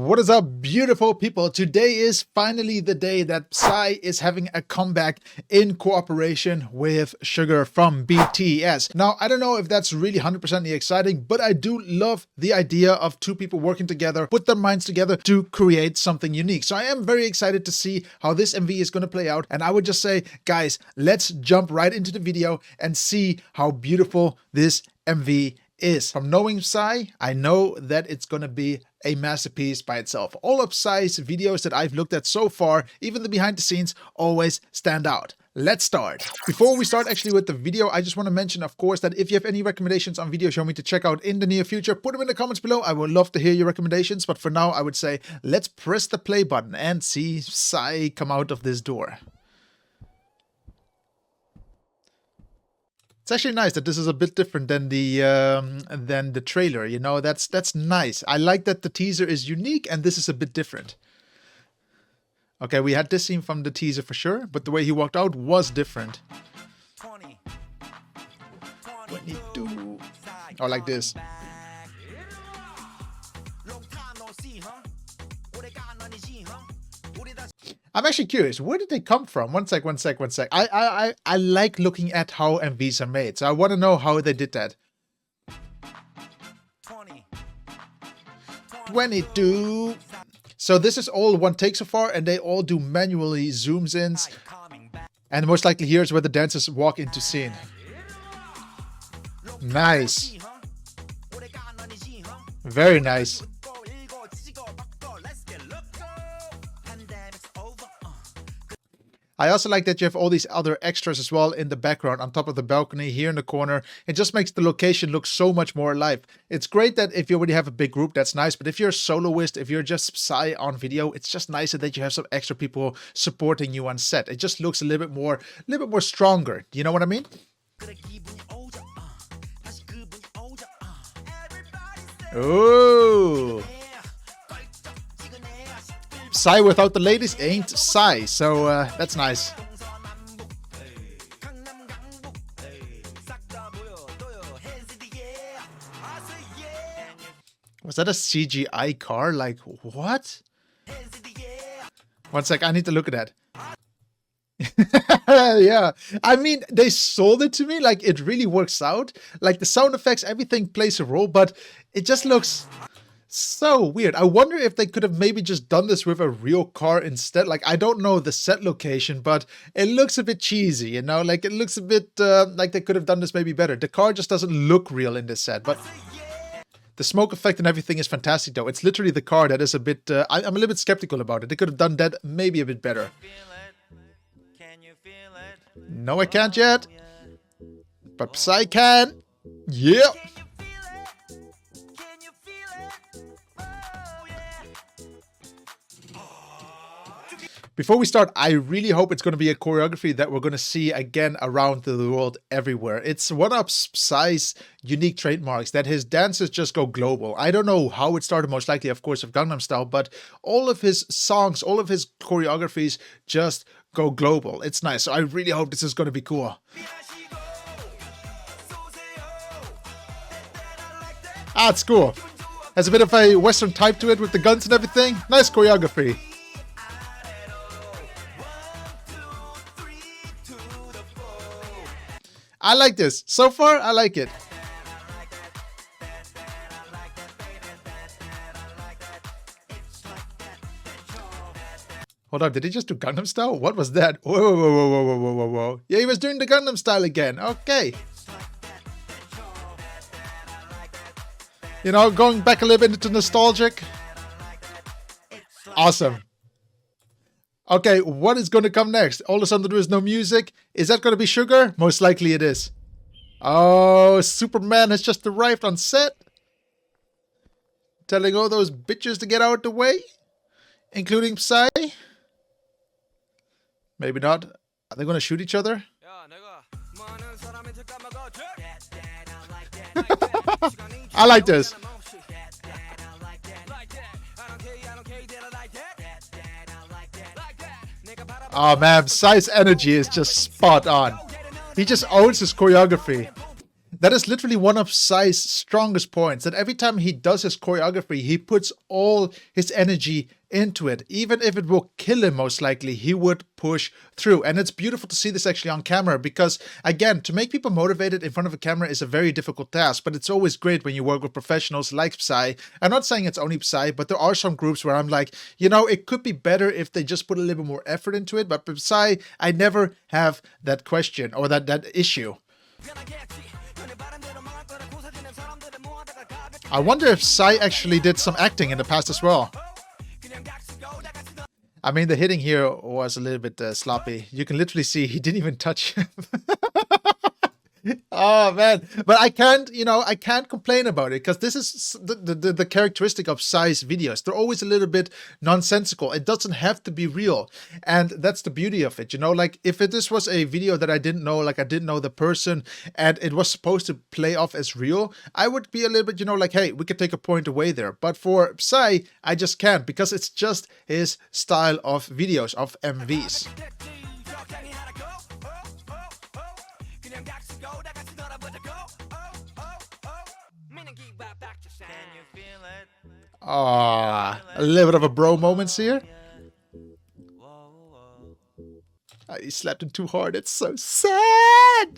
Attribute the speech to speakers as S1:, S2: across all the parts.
S1: What is up, beautiful people? Today is finally the day that PSY is having a comeback in cooperation with SUGA from BTS. Now, I don't know if that's really 100% exciting, but I do love the idea of two people working together, put their minds together to create something unique. So I am very excited to see how this MV is going to play out. And I would just say, guys, let's jump right into the video and see how beautiful this MV is. From knowing PSY, I know that it's going to be a masterpiece by itself. All of PSY's videos that I've looked at so far, even the behind the scenes, always stand out. Let's start. Before we start actually with the video, I just want to mention, of course, that if you have any recommendations on videos you want me to check out in the near future, put them in the comments below. I would love to hear your recommendations. But for now, I would say, let's press the play button and see PSY come out of this door. It's actually nice that this is a bit different than the trailer. You know, that's nice. I like that the teaser is unique and this is a bit different. Okay, we had this scene from the teaser for sure, but the way he walked out was different. 22. Oh, like this. I'm actually curious, where did they come from? One sec. I like looking at how MVs are made, so I want to know how they did that. 22. So this is all one take so far, and they all do manually zooms in. And most likely here's where the dancers walk into scene. Nice. Very nice. I also like that you have all these other extras as well in the background on top of the balcony here in the corner. It just makes the location look so much more alive. It's great that if you already have a big group, that's nice. But if you're a soloist, if you're just PSY on video, it's just nicer that you have some extra people supporting you on set. It just looks a little bit more stronger. You know what I mean? Ooh. PSY without the ladies ain't PSY, so that's nice. Was that a CGI car? Like, what? One sec, I need to look at that. Yeah, I mean, they sold it to me like it really works out. Like the sound effects, everything plays a role, but it just looks so weird. I wonder if they could have maybe just done this with a real car instead. Like, I don't know the set location, but it looks a bit cheesy, you know? Like, it looks a bit like they could have done this maybe better. The car just doesn't look real in this set, but the smoke effect and everything is fantastic, though. It's literally the car that is a bit... I'm a little bit skeptical about it. They could have done that maybe a bit better. No, I can't yet. But PSY can. Yeah. Before we start, I really hope it's going to be a choreography that we're going to see again around the world everywhere. It's one of PSY's unique trademarks that his dances just go global. I don't know how it started, most likely, of course, of Gangnam Style, but all of his songs, all of his choreographies just go global. It's nice. So I really hope this is going to be cool. Ah, it's cool. Has a bit of a Western type to it with the guns and everything. Nice choreography. I like this. So far, I like it. Hold on, did he just do Gangnam Style? What was that? Whoa. Yeah, he was doing the Gangnam Style again. Okay. You know, going back a little bit into nostalgic. Awesome. Okay, what is going to come next? All of a sudden there is no music. Is that going to be SUGA? Most likely it is. Oh, Superman has just arrived on set. Telling all those bitches to get out of the way. Including PSY. Maybe not. Are they going to shoot each other? I like this. Oh man, PSY's energy is just spot on. He just owns his choreography. That is literally one of Psy's strongest points, that every time he does his choreography, he puts all his energy into it. Even if it will kill him, most likely, he would push through. And it's beautiful to see this actually on camera because, again, to make people motivated in front of a camera is a very difficult task, but it's always great when you work with professionals like Psy. I'm not saying it's only Psy, but there are some groups where I'm like, you know, it could be better if they just put a little bit more effort into it. But with Psy, I never have that question or that issue. I wonder if Psy actually did some acting in the past as well. I mean, the hitting here was a little bit sloppy. You can literally see he didn't even touch him. Oh man, but I can't, you know, I can't complain about it because this is the characteristic of Psy's videos. They're always a little bit nonsensical. It doesn't have to be real, and that's the beauty of it, you know. Like if this was a video that I didn't know, like I didn't know the person, and it was supposed to play off as real, I would be a little bit, you know, like, hey, we could take a point away there. But for Psy, I just can't because it's just his style of videos, of MVs. Ah, a little bit of a bro moments here. He slapped him too hard. It's so sad.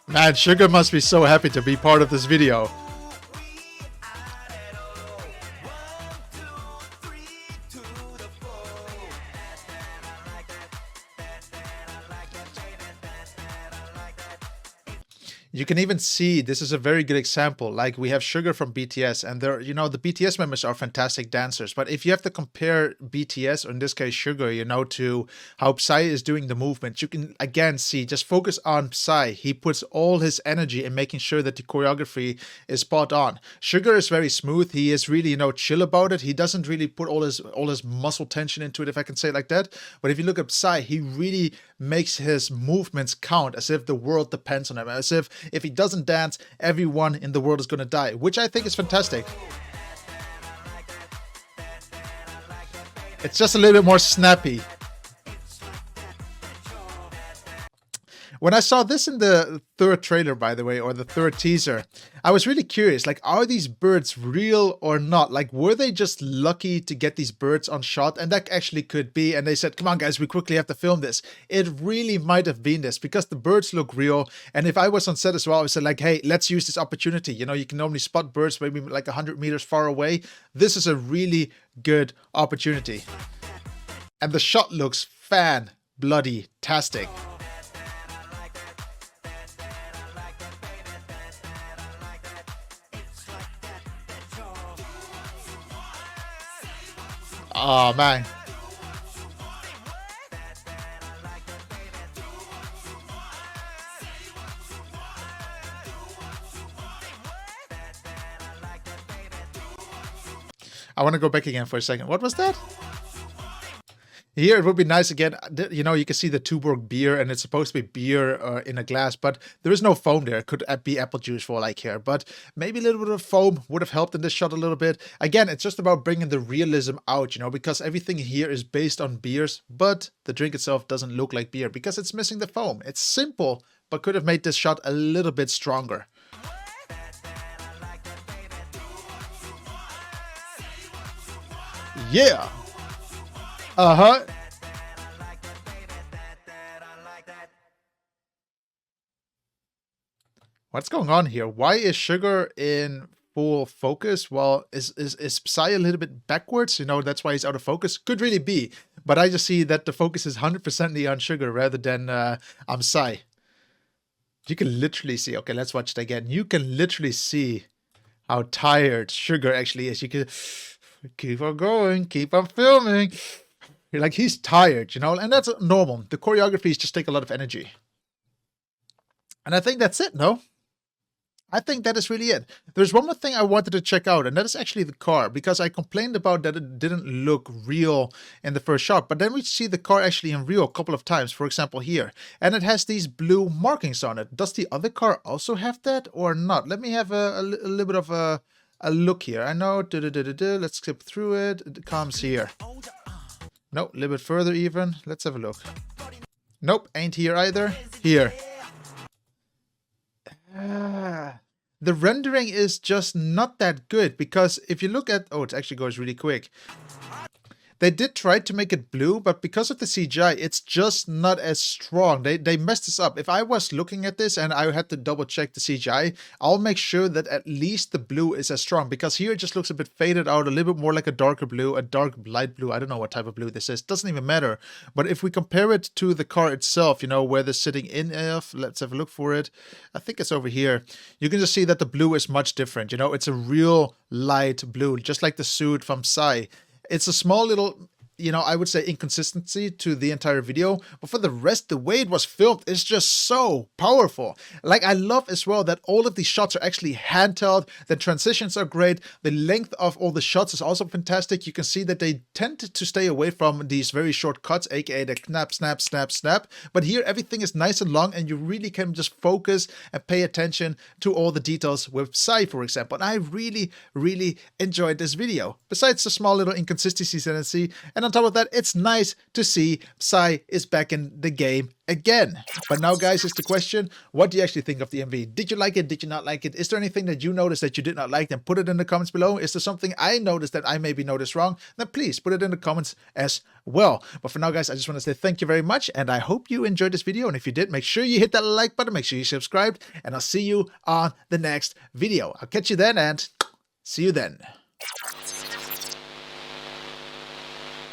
S1: Man, Suga must be so happy to be part of this video. You can even see this is a very good example. Like we have SUGA from BTS, and they're, you know, the BTS members are fantastic dancers. But if you have to compare BTS, or in this case SUGA, you know, to how Psy is doing the movements, you can again see, just focus on Psy. He puts all his energy in making sure that the choreography is spot on. SUGA is very smooth. He is really, you know, chill about it. He doesn't really put all his muscle tension into it, if I can say it like that. But if you look at Psy, he really makes his movements count as if the world depends on him, as if he doesn't dance, everyone in the world is going to die, which I think is fantastic. It's just a little bit more snappy. When I saw this in the third trailer, by the way, or the third teaser, I was really curious, like, are these birds real or not? Like, were they just lucky to get these birds on shot? And that actually could be. And they said, come on, guys, we quickly have to film this. It really might have been this because the birds look real. And if I was on set as well, I would say like, hey, let's use this opportunity. You know, you can normally spot birds maybe like 100 meters far away. This is a really good opportunity. And the shot looks fan-bloody-tastic. Oh man. I want to go back again for a second. What was that? Here, it would be nice again, you know, you can see the Tuborg beer, and it's supposed to be beer in a glass, but there is no foam there. It could be apple juice for all I care, but maybe a little bit of foam would have helped in this shot a little bit. Again, it's just about bringing the realism out, you know, because everything here is based on beers, but the drink itself doesn't look like beer because it's missing the foam. It's simple, but could have made this shot a little bit stronger. Yeah. Uh-huh. What's going on here? Why is SUGA in full focus? Well, is Psy a little bit backwards? You know, that's why he's out of focus? Could really be. But I just see that the focus is 100% on SUGA rather than on Psy. You can literally see. Okay, let's watch it again. You can literally see how tired SUGA actually is. You can keep on going, keep on filming. You're like, he's tired, you know, and that's normal. The choreographies just take a lot of energy. And I think that's it, no? I think that is really it. There's one more thing I wanted to check out, and that is actually the car, because I complained about that it didn't look real in the first shot, but then we see the car actually in real a couple of times, for example here, and it has these blue markings on it. Does the other car also have that or not? Let me have a little bit of a look here. I know, let's skip through it. It comes here. Nope, a little bit further even. Let's have a look. Nope, ain't here either. Here. The rendering is just not that good, because if you look at... Oh, it actually goes really quick. They did try to make it blue, but because of the CGI, it's just not as strong. They messed this up. If I was looking at this and I had to double check the CGI, I'll make sure that at least the blue is as strong, because here it just looks a bit faded out, a little bit more like a darker blue, a dark light blue. I don't know what type of blue this is. Doesn't even matter. But if we compare it to the car itself, you know, where they're sitting in, let's have a look for it. I think it's over here. You can just see that the blue is much different. You know, it's a real light blue, just like the suit from Psy. It's a small little, you know, I would say inconsistency to the entire video, but for the rest, the way it was filmed is just so powerful. Like, I love as well that all of these shots are actually handheld, the transitions are great, the length of all the shots is also fantastic. You can see that they tend to stay away from these very short cuts, aka the snap, snap, snap, snap, but here everything is nice and long, and you really can just focus and pay attention to all the details with Psy, for example. And I really, really enjoyed this video. Besides the small little inconsistencies that I see, and on top of that, it's nice to see Psy is back in the game again. But now, guys, is the question, what do you actually think of the MV? Did you like it? Did you not like it? Is there anything that you noticed that you did not like? Then put it in the comments below. Is there something I noticed that I maybe noticed wrong? Then please put it in the comments as well. But for now, guys, I just want to say thank you very much, and I hope you enjoyed this video. And if you did, make sure you hit that like button, make sure you subscribed, and I'll see you on the next video. I'll catch you then, and see you then.